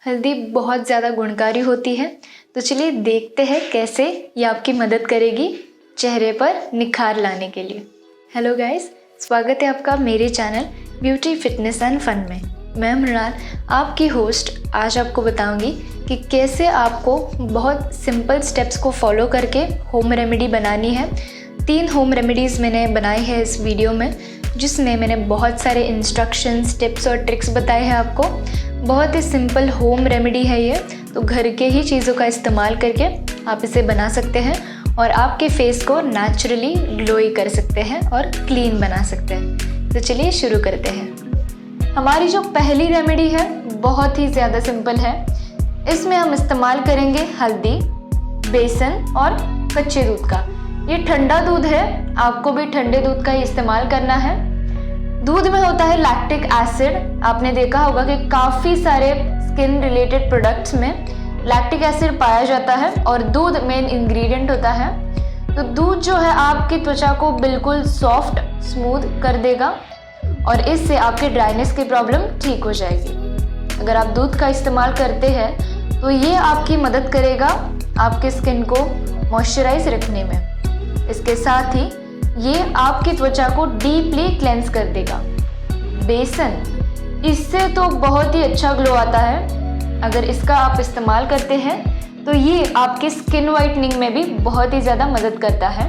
हल्दी बहुत ज़्यादा गुणकारी होती है, तो चलिए देखते हैं कैसे ये आपकी मदद करेगी चेहरे पर निखार लाने के लिए। हेलो गाइस, स्वागत है आपका मेरे channel beauty fitness and fun में। मैं मृणाल, आपकी होस्ट। आज आपको बताऊंगी कि कैसे आपको बहुत सिंपल स्टेप्स को फॉलो करके होम रेमेडी बनानी है। 3 होम रेमेडीज़ मैंने बनाई है इस वीडियो में, जिसमें मैंने बहुत सारे इंस्ट्रक्शंस, टिप्स और ट्रिक्स बताए हैं आपको। बहुत ही सिंपल होम रेमेडी है ये, तो घर के ही चीज़ों का इस्तेमाल करके आप इसे बना सकते हैं और आपके फेस को नेचुरली ग्लोई कर सकते हैं और क्लीन बना सकते हैं। तो चलिए शुरू करते हैं। हमारी जो पहली रेमेडी है बहुत ही ज़्यादा सिंपल है। इसमें हम इस्तेमाल करेंगे हल्दी, बेसन और कच्चे दूध का। ये ठंडा दूध है, आपको भी ठंडे दूध का ही इस्तेमाल करना है। दूध में होता है लैक्टिक एसिड। आपने देखा होगा कि काफ़ी सारे स्किन रिलेटेड प्रोडक्ट्स में लैक्टिक एसिड पाया जाता है और दूध मेन इंग्रेडिएंट होता है। तो दूध जो है आपकी त्वचा को बिल्कुल सॉफ्ट, स्मूथ कर देगा और इससे आपकी ड्राइनेस की प्रॉब्लम ठीक हो जाएगी। अगर आप दूध का इस्तेमाल करते हैं तो ये आपकी मदद करेगा आपके स्किन को मॉइस्चराइज रखने में। इसके साथ ही ये आपकी त्वचा को डीपली क्लेंस कर देगा। बेसन, इससे तो बहुत ही अच्छा ग्लो आता है। अगर इसका आप इस्तेमाल करते हैं तो ये आपके स्किन वाइटनिंग में भी बहुत ही ज़्यादा मदद करता है।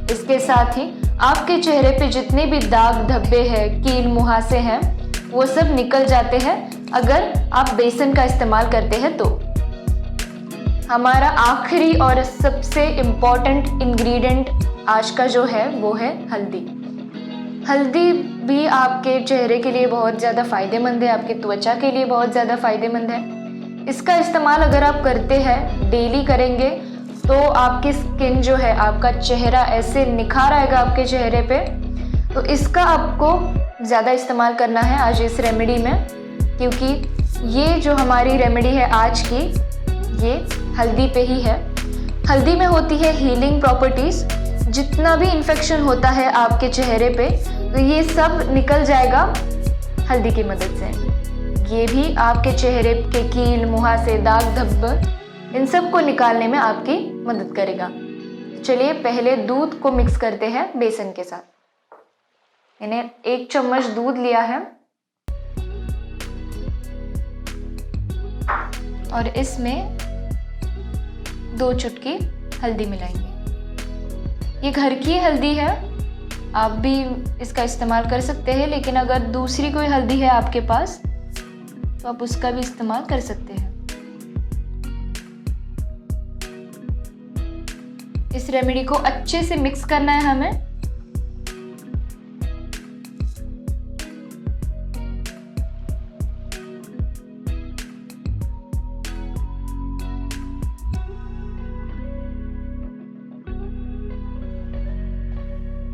इसके साथ ही आपके चेहरे पे जितने भी दाग धब्बे हैं, कील मुहासे हैं, वो सब निकल जाते हैं अगर आप बेसन का इस्तेमाल करते हैं तो। हमारा आखिरी और सबसे इम्पॉर्टेंट इंग्रेडिएंट आज का जो है वो है हल्दी। हल्दी भी आपके चेहरे के लिए बहुत ज़्यादा फ़ायदेमंद है, आपकी त्वचा के लिए बहुत ज़्यादा फ़ायदेमंद है। इसका इस्तेमाल अगर आप करते हैं, डेली करेंगे, तो आपकी स्किन जो है, आपका चेहरा ऐसे निखार आएगा आपके चेहरे पे। तो इसका आपको ज़्यादा इस्तेमाल करना है आज इस रेमेडी में, क्योंकि ये जो हमारी रेमेडी है आज की, ये हल्दी पे ही है। हल्दी में होती है हीलिंग प्रॉपर्टीज़। जितना भी इन्फेक्शन होता है आपके चेहरे पे, तो ये सब निकल जाएगा हल्दी की मदद से। ये भी आपके चेहरे के कील मुहासे, दाग धब्बे, इन सब को निकालने में आपकी मदद करेगा। चलिए पहले दूध को मिक्स करते हैं बेसन के साथ। मैंने 1 चम्मच दूध लिया है और इसमें 2 चुटकी हल्दी मिलाएंगे। ये घर की हल्दी है, आप भी इसका इस्तेमाल कर सकते हैं, लेकिन अगर दूसरी कोई हल्दी है आपके पास तो आप उसका भी इस्तेमाल कर सकते हैं। इस रेमेडी को अच्छे से मिक्स करना है हमें।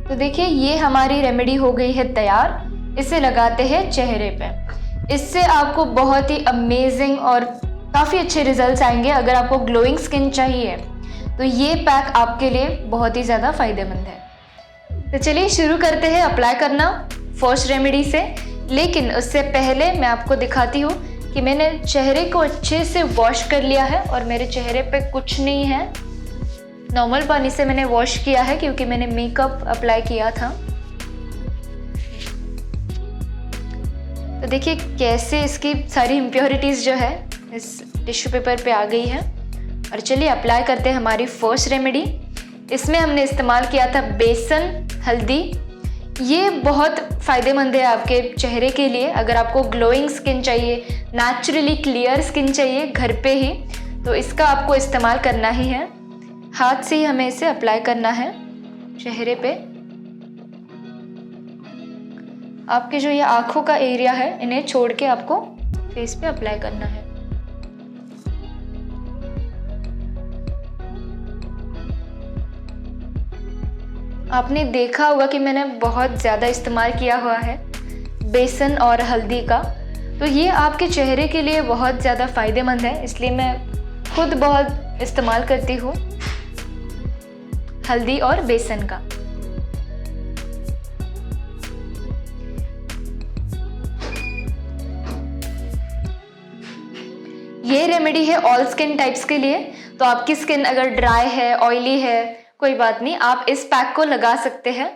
तो देखिए ये हमारी रेमेडी हो गई है तैयार। इसे लगाते हैं चेहरे पे। इससे आपको बहुत ही अमेजिंग और काफ़ी अच्छे रिजल्ट्स आएंगे। अगर आपको ग्लोइंग स्किन चाहिए तो ये पैक आपके लिए बहुत ही ज़्यादा फ़ायदेमंद है। तो चलिए शुरू करते हैं अप्लाई करना फर्स्ट रेमेडी से। लेकिन उससे पहले मैं आपको दिखाती हूँ कि मैंने चेहरे को अच्छे से वॉश कर लिया है और मेरे चेहरे पे कुछ नहीं है। नॉर्मल पानी से मैंने वॉश किया है क्योंकि मैंने मेकअप अप्लाई किया था। तो देखिए कैसे इसकी सारी इम्प्योरिटीज़ जो है इस टिश्यू पेपर पे आ गई है। और चलिए अप्लाई करते हैं हमारी फर्स्ट रेमेडी। इसमें हमने इस्तेमाल किया था बेसन, हल्दी। ये बहुत फ़ायदेमंद है आपके चेहरे के लिए। अगर आपको ग्लोइंग स्किन चाहिए, नेचुरली क्लियर स्किन चाहिए घर पे ही, तो इसका आपको इस्तेमाल करना ही है। हाथ से ही हमें इसे अप्लाई करना है चेहरे पे। आपके जो ये आँखों का एरिया है, इन्हें छोड़ के आपको फेस पे अप्लाई करना है। आपने देखा होगा कि मैंने बहुत ज़्यादा इस्तेमाल किया हुआ है बेसन और हल्दी का। तो ये आपके चेहरे के लिए बहुत ज़्यादा फ़ायदेमंद है, इसलिए मैं खुद बहुत इस्तेमाल करती हूँ हल्दी और बेसन का। ये रेमेडी है ऑल स्किन टाइप्स के लिए, तो आपकी स्किन अगर ड्राई है, ऑयली है, कोई बात नहीं, आप इस पैक को लगा सकते हैं।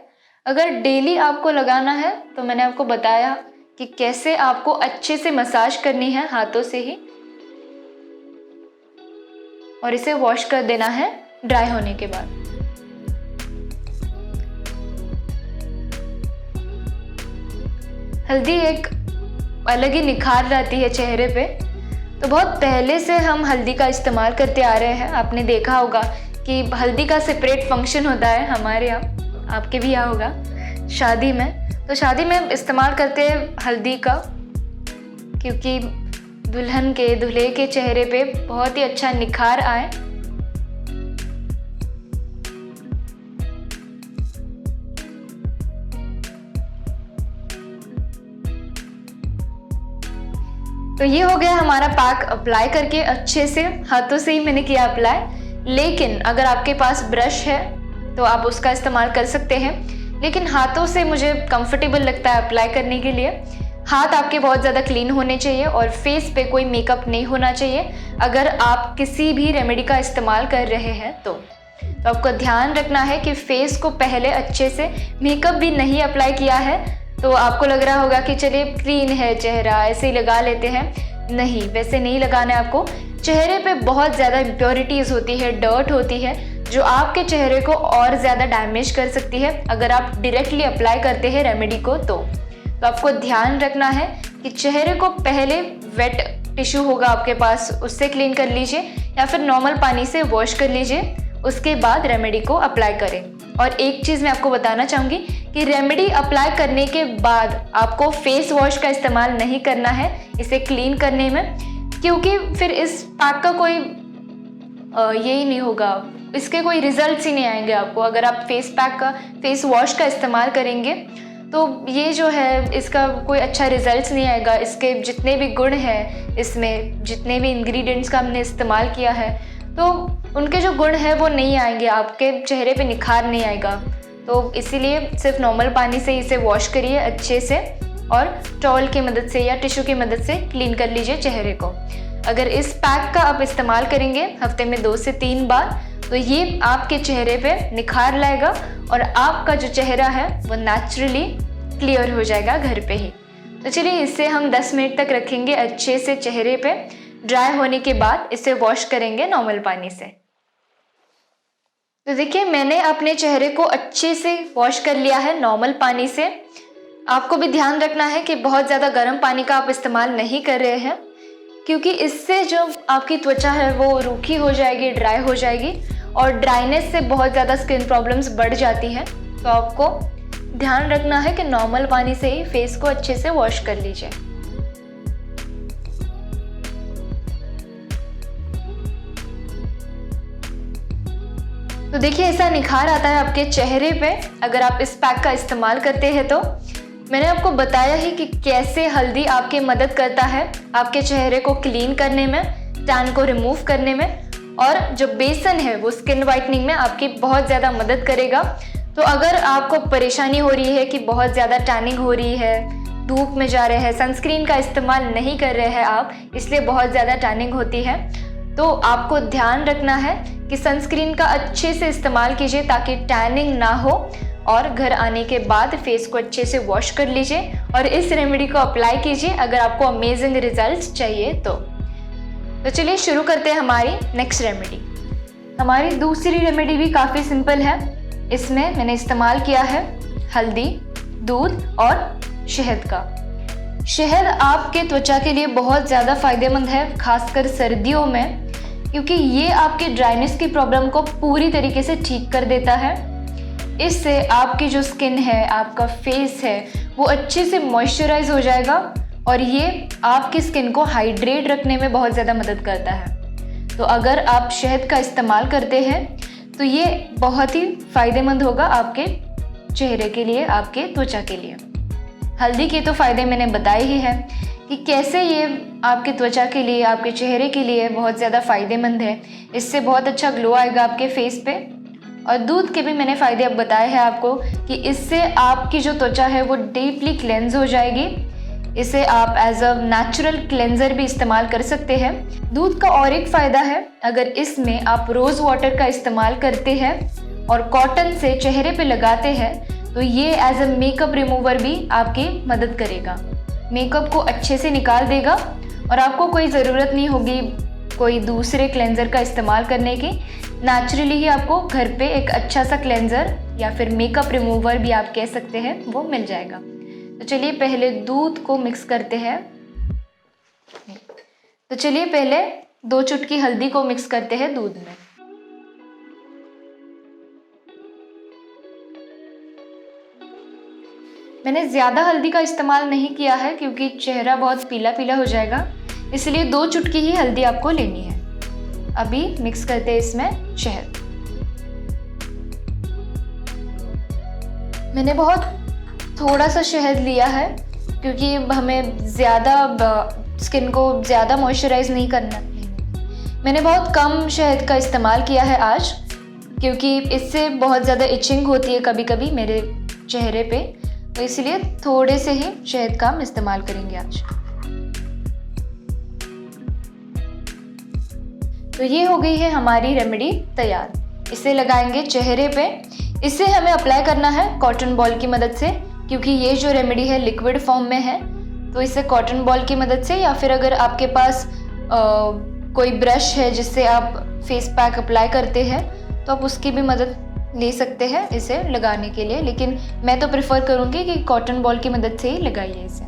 अगर डेली आपको लगाना है तो मैंने आपको बताया कि कैसे आपको अच्छे से मसाज करनी है हाथों से ही, और इसे वॉश कर देना है ड्राई होने के बाद। हल्दी एक अलग ही निखार लाती है चेहरे पे, तो बहुत पहले से हम हल्दी का इस्तेमाल करते आ रहे हैं। आपने देखा होगा कि हल्दी का सेपरेट फंक्शन होता है हमारे यहाँ, आपके भी यहाँ होगा शादी में। तो शादी में इस्तेमाल करते हैं हल्दी का, क्योंकि दुल्हन के दूल्हे के चेहरे पे बहुत ही अच्छा निखार आए। तो ये हो गया हमारा पैक अप्लाई करके, अच्छे से हाथों से ही मैंने किया अप्लाई। लेकिन अगर आपके पास ब्रश है तो आप उसका इस्तेमाल कर सकते हैं, लेकिन हाथों से मुझे कंफर्टेबल लगता है अप्लाई करने के लिए। हाथ आपके बहुत ज़्यादा क्लीन होने चाहिए और फेस पे कोई मेकअप नहीं होना चाहिए अगर आप किसी भी रेमेडी का इस्तेमाल कर रहे हैं तो आपको ध्यान रखना है कि फेस को पहले अच्छे से मेकअप भी नहीं अप्लाई किया है। तो आपको लग रहा होगा कि चलिए क्लीन है चेहरा, ऐसे ही लगा लेते हैं। नहीं, वैसे नहीं लगाना है आपको। चेहरे पे बहुत ज़्यादा इम्प्योरिटीज़ होती है, डर्ट होती है, जो आपके चेहरे को और ज़्यादा डैमेज कर सकती है अगर आप डायरेक्टली अप्लाई करते हैं रेमेडी को। तो आपको ध्यान रखना है कि चेहरे को पहले वेट टिश्यू होगा आपके पास, उससे क्लीन कर लीजिए, या फिर नॉर्मल पानी से वॉश कर लीजिए, उसके बाद रेमेडी को अप्लाई करें। और एक चीज़ मैं आपको बताना चाहूँगी कि रेमेडी अप्लाई करने के बाद आपको फेस वॉश का इस्तेमाल नहीं करना है इसे क्लीन करने में, क्योंकि फिर इस पैक का कोई यही नहीं होगा, इसके कोई रिजल्ट्स ही नहीं आएंगे आपको। अगर आप फेस वॉश का इस्तेमाल करेंगे तो ये जो है इसका कोई अच्छा रिजल्ट्स नहीं आएगा। इसके जितने भी गुण हैं, इसमें जितने भी इंग्रेडिएंट्स का हमने इस्तेमाल किया है, तो उनके जो गुण हैं वो नहीं आएंगे, आपके चेहरे पे निखार नहीं आएगा। तो इसीलिए सिर्फ नॉर्मल पानी से इसे वॉश करिए अच्छे से, और टॉवल की मदद से या टिश्यू की मदद से क्लीन कर लीजिए चेहरे को। अगर इस पैक का आप इस्तेमाल करेंगे हफ्ते में 2 से 3 बार, तो ये आपके चेहरे पे निखार लाएगा और आपका जो चेहरा है वो नेचुरली क्लियर हो जाएगा घर पे ही। तो चलिए इसे हम 10 मिनट तक रखेंगे अच्छे से चेहरे पे। ड्राई होने के बाद इसे वॉश करेंगे नॉर्मल पानी से। तो देखिए मैंने अपने चेहरे को अच्छे से वॉश कर लिया है नॉर्मल पानी से। आपको भी ध्यान रखना है कि बहुत ज़्यादा गर्म पानी का आप इस्तेमाल नहीं कर रहे हैं, क्योंकि इससे जो आपकी त्वचा है वो रूखी हो जाएगी, ड्राई हो जाएगी, और ड्राइनेस से बहुत ज़्यादा स्किन प्रॉब्लम्स बढ़ जाती हैं। तो आपको ध्यान रखना है कि नॉर्मल पानी से ही फेस को अच्छे से वॉश कर लीजिए। तो देखिए ऐसा निखार आता है आपके चेहरे पे अगर आप इस पैक का इस्तेमाल करते हैं। तो मैंने आपको बताया ही कि कैसे हल्दी आपकी मदद करता है आपके चेहरे को क्लीन करने में, टैन को रिमूव करने में, और जो बेसन है वो स्किन वाइटनिंग में आपकी बहुत ज़्यादा मदद करेगा। तो अगर आपको परेशानी हो रही है कि बहुत ज़्यादा टैनिंग हो रही है, धूप में जा रहे हैं, सनस्क्रीन का इस्तेमाल नहीं कर रहे हैं आप, इसलिए बहुत ज़्यादा टैनिंग होती है, तो आपको ध्यान रखना है कि सनस्क्रीन का अच्छे से इस्तेमाल कीजिए ताकि टैनिंग ना हो, और घर आने के बाद फेस को अच्छे से वॉश कर लीजिए और इस रेमेडी को अप्लाई कीजिए अगर आपको अमेजिंग रिजल्ट्स चाहिए तो चलिए शुरू करते हैं हमारी नेक्स्ट रेमेडी। हमारी दूसरी रेमेडी भी काफ़ी सिंपल है। इसमें मैंने इस्तेमाल किया है हल्दी, दूध और शहद का। शहद आपके त्वचा के लिए बहुत ज़्यादा फायदेमंद है, खासकर सर्दियों में, क्योंकि ये आपके ड्राइनेस की प्रॉब्लम को पूरी तरीके से ठीक कर देता है। इससे आपकी जो स्किन है, आपका फेस है, वो अच्छे से मॉइस्चराइज हो जाएगा और ये आपकी स्किन को हाइड्रेट रखने में बहुत ज़्यादा मदद करता है। तो अगर आप शहद का इस्तेमाल करते हैं तो ये बहुत ही फ़ायदेमंद होगा आपके चेहरे के लिए, आपके त्वचा के लिए। हल्दी के तो फ़ायदे मैंने बताए ही हैं कि कैसे ये आपके त्वचा के लिए, आपके चेहरे के लिए बहुत ज़्यादा फ़ायदेमंद है। इससे बहुत अच्छा ग्लो आएगा आपके फेस पे। और दूध के भी मैंने फ़ायदे अब बताए हैं आपको कि इससे आपकी जो त्वचा है वो डीपली क्लेंज हो जाएगी। इसे आप एज अ नेचुरल क्लेंजर भी इस्तेमाल कर सकते हैं। दूध का और एक फ़ायदा है, अगर इसमें आप रोज़ वाटर का इस्तेमाल करते हैं और कॉटन से चेहरे पे लगाते हैं तो ये एज अ मेकअप रिमूवर भी आपकी मदद करेगा, मेकअप को अच्छे से निकाल देगा और आपको कोई ज़रूरत नहीं होगी कोई दूसरे क्लेंजर का इस्तेमाल करने की। नेचुरली ही आपको घर पे एक अच्छा सा क्लेंजर या फिर मेकअप रिमूवर भी आप कह सकते हैं वो मिल जाएगा। तो चलिए पहले दूध को मिक्स करते हैं। तो चलिए पहले 2 चुटकी हल्दी को मिक्स करते हैं दूध में। मैंने ज़्यादा हल्दी का इस्तेमाल नहीं किया है क्योंकि चेहरा बहुत पीला पीला हो जाएगा, इसलिए 2 चुटकी ही हल्दी आपको लेनी है। अभी मिक्स करते हैं इसमें शहद। मैंने बहुत थोड़ा सा शहद लिया है क्योंकि हमें ज़्यादा स्किन को ज़्यादा मॉइस्चराइज नहीं करना। मैंने बहुत कम शहद का इस्तेमाल किया है आज, क्योंकि इससे बहुत ज़्यादा इचिंग होती है कभी कभी मेरे चेहरे पे, तो इसलिए थोड़े से ही शहद का हम इस्तेमाल करेंगे आज। तो ये हो गई है हमारी रेमेडी तैयार। इसे लगाएंगे चेहरे पे। इसे हमें अप्लाई करना है कॉटन बॉल की मदद से, क्योंकि ये जो रेमेडी है लिक्विड फॉर्म में है, तो इसे कॉटन बॉल की मदद से या फिर अगर आपके पास कोई ब्रश है जिससे आप फेस पैक अप्लाई करते हैं तो आप उसकी भी मदद ले सकते हैं इसे लगाने के लिए, लेकिन मैं तो प्रेफर करूँगी कि कॉटन बॉल की मदद से ही लगाइए इसे।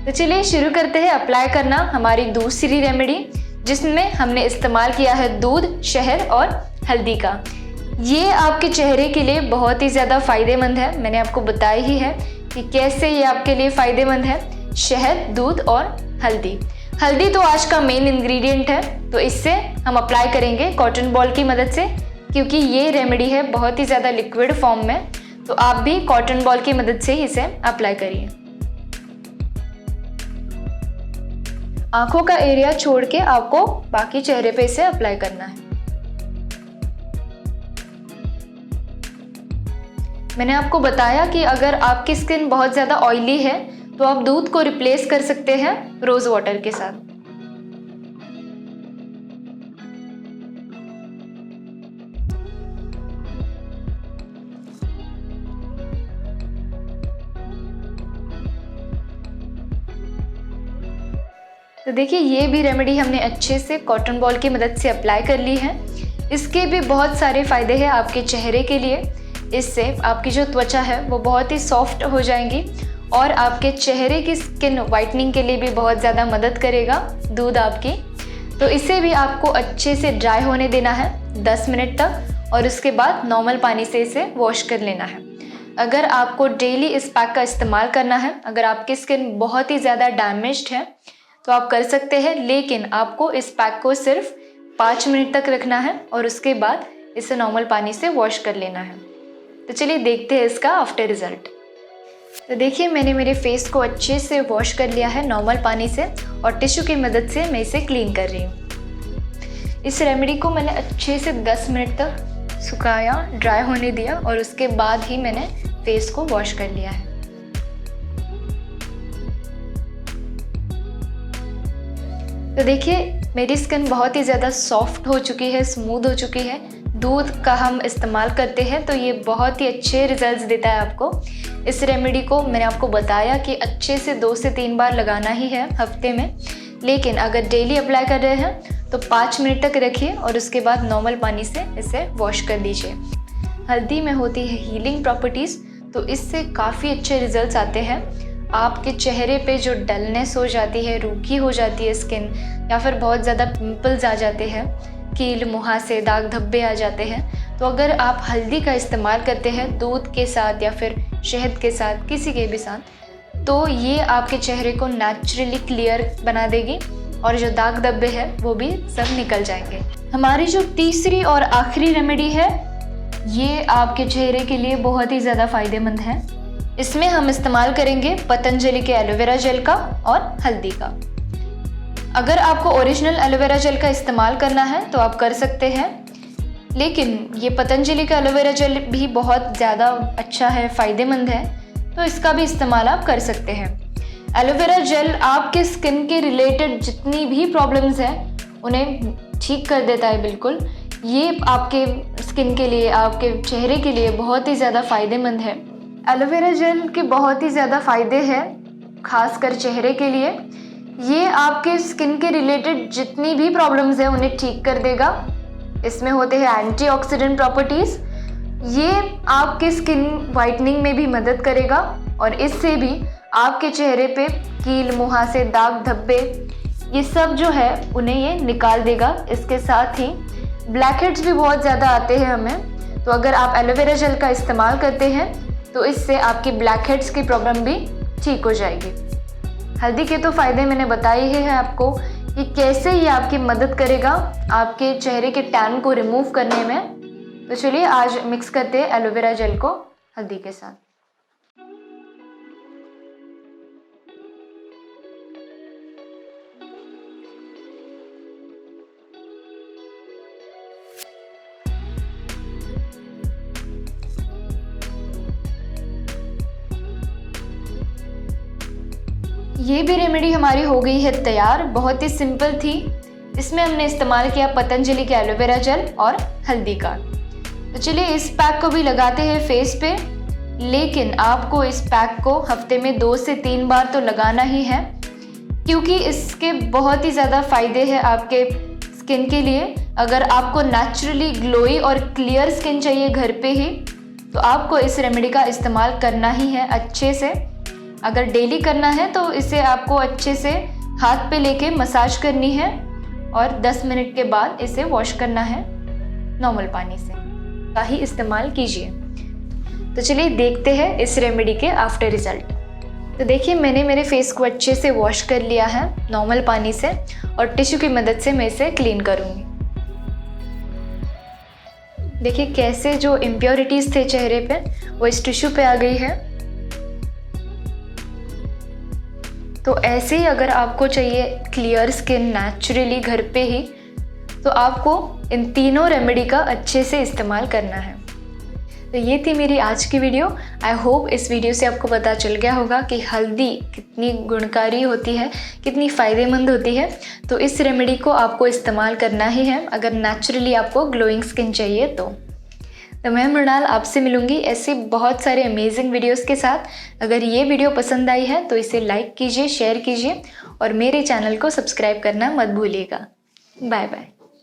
तो चलिए शुरू करते हैं अप्लाई करना हमारी दूसरी रेमेडी, जिसमें हमने इस्तेमाल किया है दूध, शहद और हल्दी का। ये आपके चेहरे के लिए बहुत ही ज़्यादा फ़ायदेमंद है। मैंने आपको बताया ही है कि कैसे ये आपके लिए फ़ायदेमंद है। शहद, दूध और हल्दी। हल्दी तो आज का मेन इंग्रेडिएंट है, तो इससे हम अप्लाई करेंगे कॉटन बॉल की मदद से, क्योंकि ये रेमेडी है बहुत ही ज़्यादा लिक्विड फॉर्म में, तो आप भी कॉटन बॉल की मदद से ही इसे अप्लाई करिए। आंखों का एरिया छोड़ के आपको बाकी चेहरे पे इसे अप्लाई करना है। मैंने आपको बताया कि अगर आपकी स्किन बहुत ज़्यादा ऑयली है तो आप दूध को रिप्लेस कर सकते हैं रोज़ वाटर के साथ। तो देखिए ये भी रेमेडी हमने अच्छे से कॉटन बॉल की मदद से अप्लाई कर ली है। इसके भी बहुत सारे फ़ायदे हैं आपके चेहरे के लिए। इससे आपकी जो त्वचा है वो बहुत ही सॉफ्ट हो जाएंगी और आपके चेहरे की स्किन वाइटनिंग के लिए भी बहुत ज़्यादा मदद करेगा दूध आपकी। तो इसे भी आपको अच्छे से ड्राई होने देना है 10 मिनट तक, और उसके बाद नॉर्मल पानी से इसे वॉश कर लेना है। अगर आपको डेली इस पैक का इस्तेमाल करना है, अगर आपकी स्किन बहुत ही ज़्यादा डैमेज्ड है तो आप कर सकते हैं, लेकिन आपको इस पैक को सिर्फ 5 मिनट तक रखना है और उसके बाद इसे नॉर्मल पानी से वॉश कर लेना है। तो चलिए देखते हैं इसका आफ्टर रिजल्ट। तो देखिए मैंने मेरे फेस को अच्छे से वॉश कर लिया है नॉर्मल पानी से, और टिश्यू की मदद से मैं इसे क्लीन कर रही हूँ। इस रेमेडी को मैंने अच्छे से 10 मिनट तक सुखाया, ड्राई होने दिया, और उसके बाद ही मैंने फेस को वॉश कर लिया है। तो देखिए मेरी स्किन बहुत ही ज़्यादा सॉफ्ट हो चुकी है, स्मूथ हो चुकी है। दूध का हम इस्तेमाल करते हैं तो ये बहुत ही अच्छे रिजल्ट्स देता है आपको। इस रेमेडी को मैंने आपको बताया कि अच्छे से 2 से 3 बार लगाना ही है हफ्ते में, लेकिन अगर डेली अप्लाई कर रहे हैं तो 5 मिनट तक रखिए और उसके बाद नॉर्मल पानी से इसे वॉश कर दीजिए। हल्दी में होती है हीलिंग प्रॉपर्टीज़, तो इससे काफ़ी अच्छे रिजल्ट्स आते हैं। आपके चेहरे पे जो डलनेस हो जाती है, रूखी हो जाती है स्किन, या फिर बहुत ज़्यादा पिंपल्स आ जाते हैं, कील मुहासे, दाग धब्बे आ जाते हैं, तो अगर आप हल्दी का इस्तेमाल करते हैं दूध के साथ या फिर शहद के साथ, किसी के भी साथ, तो ये आपके चेहरे को नेचुरली क्लियर बना देगी और जो दाग धब्बे हैं वो भी सब निकल जाएंगे। हमारी जो तीसरी और आखिरी रेमेडी है ये आपके चेहरे के लिए बहुत ही ज़्यादा फ़ायदेमंद है। इसमें हम इस्तेमाल करेंगे पतंजलि के एलोवेरा जेल का और हल्दी का। अगर आपको ओरिजिनल एलोवेरा जेल का इस्तेमाल करना है तो आप कर सकते हैं, लेकिन ये पतंजलि का एलोवेरा जेल भी बहुत ज़्यादा अच्छा है, फ़ायदेमंद है, तो इसका भी इस्तेमाल आप कर सकते हैं। एलोवेरा जेल आपके स्किन के रिलेटेड जितनी भी प्रॉब्लम्स हैं उन्हें ठीक कर देता है बिल्कुल। ये आपके स्किन के लिए, आपके चेहरे के लिए बहुत ही ज़्यादा फ़ायदेमंद है। एलोवेरा जेल के बहुत ही ज़्यादा फ़ायदे हैं, खासकर चेहरे के लिए। ये आपके स्किन के रिलेटेड जितनी भी प्रॉब्लम्स हैं उन्हें ठीक कर देगा। इसमें होते हैं एंटीऑक्सीडेंट प्रॉपर्टीज़। ये आपके स्किन वाइटनिंग में भी मदद करेगा और इससे भी आपके चेहरे पे कील, मुहासे, दाग धब्बे ये सब जो है उन्हें ये निकाल देगा। इसके साथ ही ब्लैक हेड्स भी बहुत ज़्यादा आते हैं हमें, तो अगर आप एलोवेरा जेल का इस्तेमाल करते हैं तो इससे आपकी ब्लैक हेड्स की प्रॉब्लम भी ठीक हो जाएगी। हल्दी के तो फ़ायदे मैंने बताए ही हैं आपको कि कैसे ये आपकी मदद करेगा आपके चेहरे के टैन को रिमूव करने में। तो चलिए आज मिक्स करते हैं एलोवेरा जेल को हल्दी के साथ। ये भी रेमेडी हमारी हो गई है तैयार। बहुत ही सिंपल थी। इसमें हमने इस्तेमाल किया पतंजलि के एलोवेरा जेल और हल्दी का। तो चलिए इस पैक को भी लगाते हैं फेस पे, लेकिन आपको इस पैक को हफ्ते में 2 से 3 बार तो लगाना ही है, क्योंकि इसके बहुत ही ज़्यादा फ़ायदे हैं आपके स्किन के लिए। अगर आपको नेचुरली ग्लोई और क्लियर स्किन चाहिए घर पे ही, तो आपको इस रेमेडी का इस्तेमाल करना ही है अच्छे से। अगर डेली करना है तो इसे आपको अच्छे से हाथ पे लेके मसाज करनी है और 10 मिनट के बाद इसे वॉश करना है नॉर्मल पानी से। का ही इस्तेमाल कीजिए। तो चलिए देखते हैं इस रेमेडी के आफ्टर रिजल्ट। तो देखिए मैंने मेरे फेस को अच्छे से वॉश कर लिया है नॉर्मल पानी से, और टिश्यू की मदद से मैं इसे क्लीन करूँगी। देखिए कैसे जो इम्प्योरिटीज़ थे चेहरे पे वो इस टिश्यू पे आ गई है। तो ऐसे ही अगर आपको चाहिए क्लियर स्किन नेचुरली घर पे ही, तो आपको इन तीनों रेमेडी का अच्छे से इस्तेमाल करना है। तो ये थी मेरी आज की वीडियो। आई होप इस वीडियो से आपको पता चल गया होगा कि हल्दी कितनी गुणकारी होती है, कितनी फ़ायदेमंद होती है। तो इस रेमेडी को आपको इस्तेमाल करना ही है अगर नेचुरली आपको ग्लोइंग स्किन चाहिए तो मैं मृणाल आपसे मिलूंगी ऐसे बहुत सारे अमेजिंग वीडियोस के साथ। अगर ये वीडियो पसंद आई है तो इसे लाइक कीजिए, शेयर कीजिए और मेरे चैनल को सब्सक्राइब करना मत भूलिएगा। Bye bye.